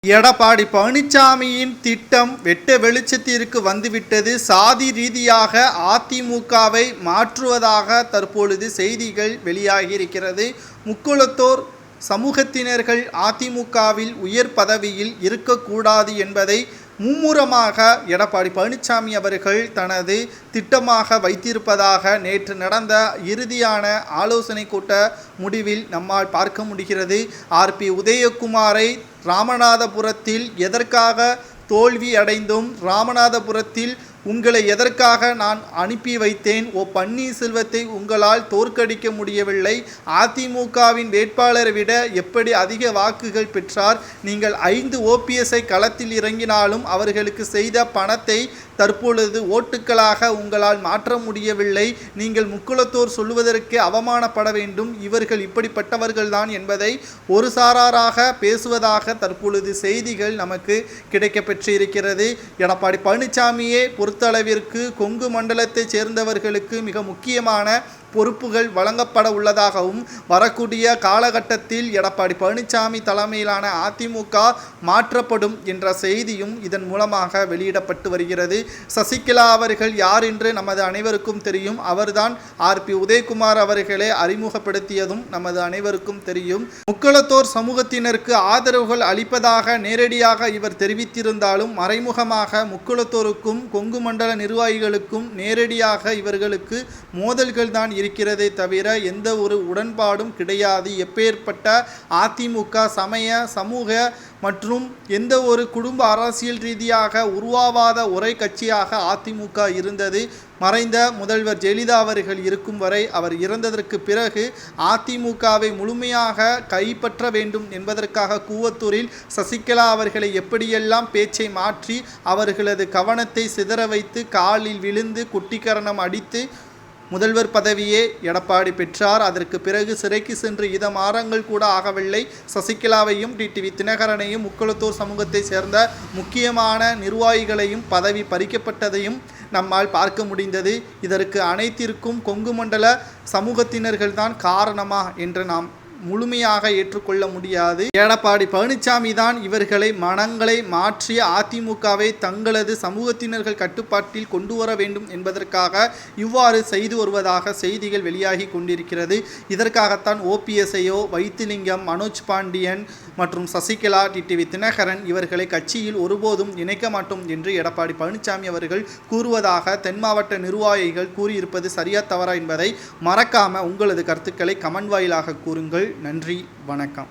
எடப்பாடி பழனிசாமியின் திட்டம் வெட்ட வெளிச்சத்திற்கு வந்துவிட்டது. சாதி ரீதியாக அதிமுகவை மாற்றுவதாக தற்பொழுது செய்திகள் வெளியாகியிருக்கிறது. முக்குளத்தோர் சமூகத்தினர்கள் அதிமுகவில் உயர் பதவியில் இருக்கக்கூடாது என்பதை மும்முரமாக எடப்பாடி பழனிசாமி அவர்கள் தனது திட்டமாக வைத்திருப்பதாக நேற்று நடந்த இறுதியான ஆலோசனை கூட்ட முடிவில் நம்மால் பார்க்க முடிகிறது. ஆர்பி உதயகுமாரை ராமநாதபுரத்தில் எதற்காக தோல்வி அடைந்தும், ராமநாதபுரத்தில் உங்களை எதற்காக நான் அனுப்பி வைத்தேன், பன்னீர்செல்வத்தை உங்களால் தோற்கடிக்க முடியவில்லை, அதிமுகவின் வேட்பாளரை விட எப்படி அதிக வாக்குகள் பெற்றார், நீங்கள் 5 ஓபிஎஸ்ஐ களத்தில் இறங்கினாலும் அவர்களுக்கு செய்த பணத்தை தற்பொழுது ஓட்டுக்களாக உங்களால் மாற்ற முடியவில்லை, நீங்கள் முக்குளத்தோர் சொல்லுவதற்கு அவமானப்பட வேண்டும், இவர்கள் இப்படிப்பட்டவர்கள்தான் என்பதை ஒரு சாராராக பேசுவதாக தற்பொழுது செய்திகள் நமக்கு கிடைக்கப்பெற்றிருக்கிறது. எடப்பாடி பழனிசாமியே பொறுத்தளவிற்கு கொங்கு மண்டலத்தைச் சேர்ந்தவர்களுக்கு மிக முக்கியமான பொறுப்புகள் வழங்கப்பட உள்ளதாகவும், வரக்கூடிய காலகட்டத்தில் எடப்பாடி பழனிசாமி தலைமையிலான அதிமுக மாற்றப்படும் என்ற செய்தியும் இதன் மூலமாக வெளியிடப்பட்டு வருகிறது. சசிகலா அவர்கள் யார் என்று நமது அனைவருக்கும் தெரியும். அவர்தான் ஆர்பி உதயகுமார் அவர்களை அறிமுகப்படுத்தியதும் நமது அனைவருக்கும் தெரியும். முக்குளத்தோர் சமூகத்தினருக்கு ஆதரவுகள் அளிப்பதாக நேரடியாக இவர் தெரிவித்திருந்தாலும், மறைமுகமாக முக்குளத்தோருக்கும் கொங்கு மண்டல நிர்வாகிகளுக்கும் நேரடியாக இவர்களுக்கு மோதல்கள் தான் இருக்கிறதே தவிர எந்த ஒரு உடன்பாடும் கிடையாது. எப்பேற்பட்ட அதிமுக சமய சமூக மற்றும் எந்த ஒரு குடும்ப அரசியல் ரீதியாக உருவாவாத ஒரே கட்சியாக அதிமுக இருந்தது. மறைந்த முதல்வர் ஜெயலலிதா அவர்கள் இருக்கும் வரை, அவர் இறந்ததற்கு பிறகு அதிமுகவை முழுமையாக கைப்பற்ற வேண்டும் என்பதற்காக கூவத்தூரில் சசிகலா அவர்களை எப்படியெல்லாம் பேச்சை மாற்றி அவர்களது கவனத்தை சிதற வைத்து காலில் விழுந்து குட்டிக்கரணம் அடித்து முதல்வர் பதவியே எடப்பாடி பெற்றார். அதற்கு பிறகு சிறைக்கு சென்று இதமாறங்கள் கூட ஆகவில்லை. சசிகலாவையும் டிடிவி தினகரனையும் முக்குளத்தோர் சமூகத்தை சேர்ந்த முக்கியமான நிர்வாகிகளையும் பதவி பறிக்கப்பட்டதையும் நம்மால் பார்க்க முடிந்தது. இதற்கு அனைத்திற்கும் கொங்கு மண்டல சமூகத்தினர்கள் தான் காரணமா என்று நாம் முழுமையாக ஏற்றுக்கொள்ள முடியாது. எடப்பாடி பழனிசாமி தான் இவர்களை மனங்களை மாற்றி அதிமுகவை தங்களது சமூகத்தினர்கள் கட்டுப்பாட்டில் கொண்டு வர வேண்டும் என்பதற்காக இவ்வாறு செய்து வருவதாக செய்திகள் வெளியாகி கொண்டிருக்கிறது. இதற்காகத்தான் ஓபிஎஸ்ஐயோ, வைத்திலிங்கம், மனோஜ் பாண்டியன் மற்றும் சசிகலா, டிடிவி தினகரன் இவர்களை கட்சியில் ஒருபோதும் இணைக்க மாட்டோம் என்று எடப்பாடி பழனிசாமி அவர்கள் கூறுவதாக தென் மாவட்ட நிர்வாகிகள் கூறியிருப்பது சரியா தவறா என்பதை மறக்காம உங்களது கருத்துக்களை கமெண்ட் வாயிலாக கூறுங்கள். நன்றி, வணக்கம்.